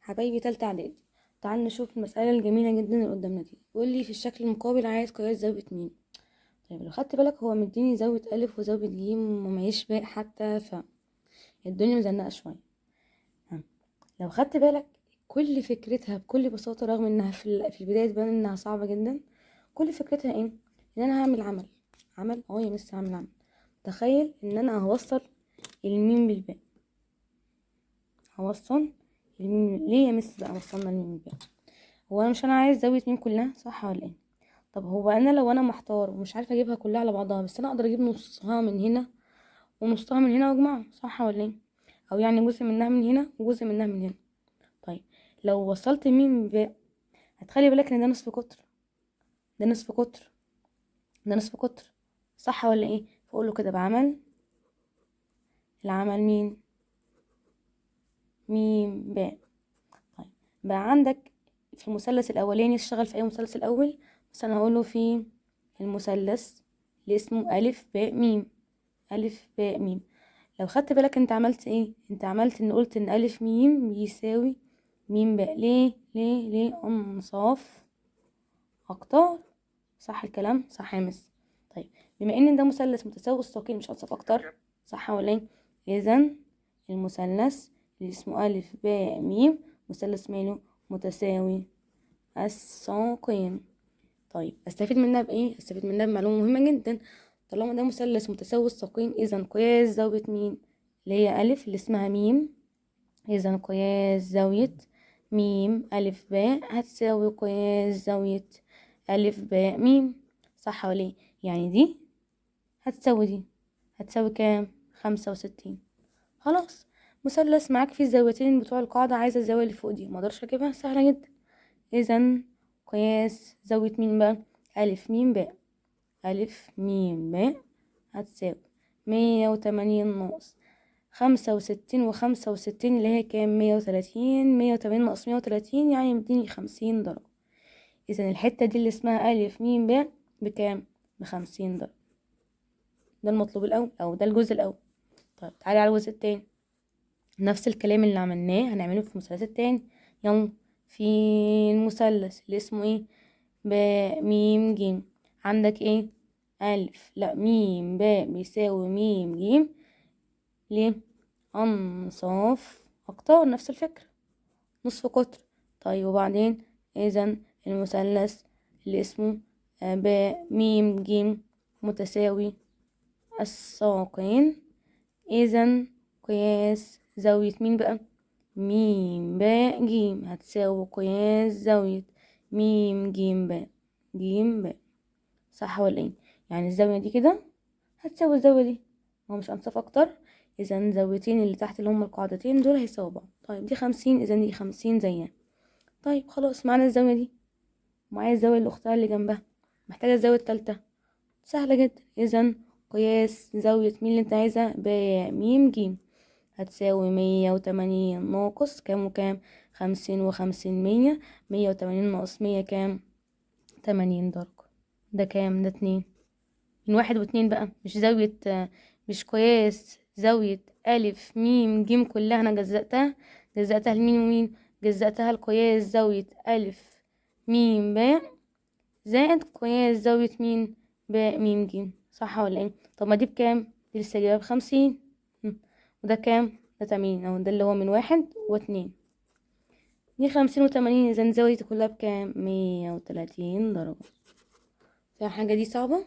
حبايبي تالتة اعدادي، تعال نشوف المسألة الجميلة جدا اللي قدامنا دي. بيقول لي في الشكل المقابل عايز قياس زاوية ميم. طيب لو خدت بالك هو مديني زاوية ألف وزاوية جيم ومعيش باقي حتى، فالدنيا مزنقة شوية. لو خدت بالك كل فكرتها بكل بساطة، رغم انها في البداية تبان انها صعبة جدا، كل فكرتها ايه؟ ان انا هعمل عمل يا مس هعمل عمل. تخيل ان انا هوصل الميم بالباء. هوصل الميم ليه يا مس بقى وصلنا الميم بالباء؟ هو انا مش عايز زاوية ميم كلها، صح ولا ايه؟ طب هو انا لو انا محتار ومش عارفة اجيبها كلها على بعضها، بس انا اقدر اجيب نصها من هنا ونصها من هنا واجمعها، صح ولا ايه؟ او يعني جزء منها من هنا وجزء منها من هنا. طيب لو وصلت ميم باء، هتخلي بالك ان ده نصف قطر، ده نصف قطر، ده نصف قطر، صح ولا ايه؟ فاقول له كده بعمل العمل ميم باء. طيب بقى عندك في المثلث الاولاني، اشتغل في اي مثلث الاول؟ مثلا هقول له في المثلث اللي اسمه الف باء ميم، الف باء ميم. لو خدت بالك انت عملت ايه؟ انت عملت ان قلت ان الف ميم يساوي ميم باء. ليه انصاف اقطار، صح الكلام؟ صح يا مس. طيب بما ان ده مثلث متساوي الساقين مش انصاف اقطار، صح ولا ايه؟ اذا المثلث اللي اسمه الف باء ميم مثلث ماله؟ متساوي الساقين. طيب استفيد منها بايه؟ استفيد منها بمعلومه مهمه جدا. طالما ده مثلث متساوي الساقين، اذا قياس زاويه مين اللي هي الف اللي اسمها ميم، اذا قياس زاويه ميم الف باء هتساوي قياس زاويه الف باء ميم، صح ولا ايه؟ يعني دي هتساوي دي، هتساوي كام؟ 65. خلاص، مثلث معاك فيه الزاويتين بتوع القاعدة، عايزة الزاوية اللي فوق دي، مقدرش اجيبها، سهلة جدا. اذا قياس زاوية مين بقى؟ الف ميم باء، الف ميم باء هتساوي 180 ناقص 65 و65 اللي هي كام؟ 130. 180 ناقص 130 يعني مديني 50 درجة. اذا الحتة دي اللي اسمها الف ميم باء بكام؟ ب50 درجة. ده المطلوب الاول، او ده الجزء الاول. طيب تعالي على الجزء التاني، نفس الكلام اللي عملناه هنعمله في المثلث التاني. يلا، في المثلث اللي اسمه ايه؟ باء ميم جيم. عندك ايه؟ الف لا ميم باء بيساوي ميم جيم. ليه؟ انصاف اقطار، نفس الفكرة، نصف قطر. طيب وبعدين اذا المثلث اللي اسمه باء ميم جيم متساوي الساقين، اذا قياس زاوية مين بقى؟ ميم باء جيم هتساوي قياس زاوية ميم جيم باء، جيم باء، صح ولا ايه؟ يعني الزاوية دي كده هتساوي الزاوية دي، هو مش انصاف اكتر؟ اذا الزاويتين اللي تحت اللي هما القاعدتين دول هيساووا بعض. طيب دي 50، اذا دي 50 زيها. طيب خلاص، معانا الزاوية دي ومعايا الزاوية اللي اختها اللي جنبها، محتاجة الزاوية التالتة، سهلة جدا. اذا قياس زاوية مين اللي انت عايزها؟ باء ميم جيم هتساوي 180 ناقص كام وكام؟ 50 و50 100. 180 ناقص 100 كام؟ 80 درجة. ده كام؟ ده 2. من 1 و2 بقى، مش زاوية، مش قياس زاوية ألف ميم جيم كلها أنا جزأتها لمين ومين؟ جزأتها لقياس زاوية ألف ميم باء زائد قياس زاوية مين؟ باء ميم جيم، صح ولا ايه؟ طب ما دي بكام؟ دي لسه جايبها ب50. وده كام؟ ده 80، أو ده اللي هو من 1 و2. دي 50 و80، إذا زاويتي كلها بكام؟ 130 درجة. فالحاجة دي صعبة؟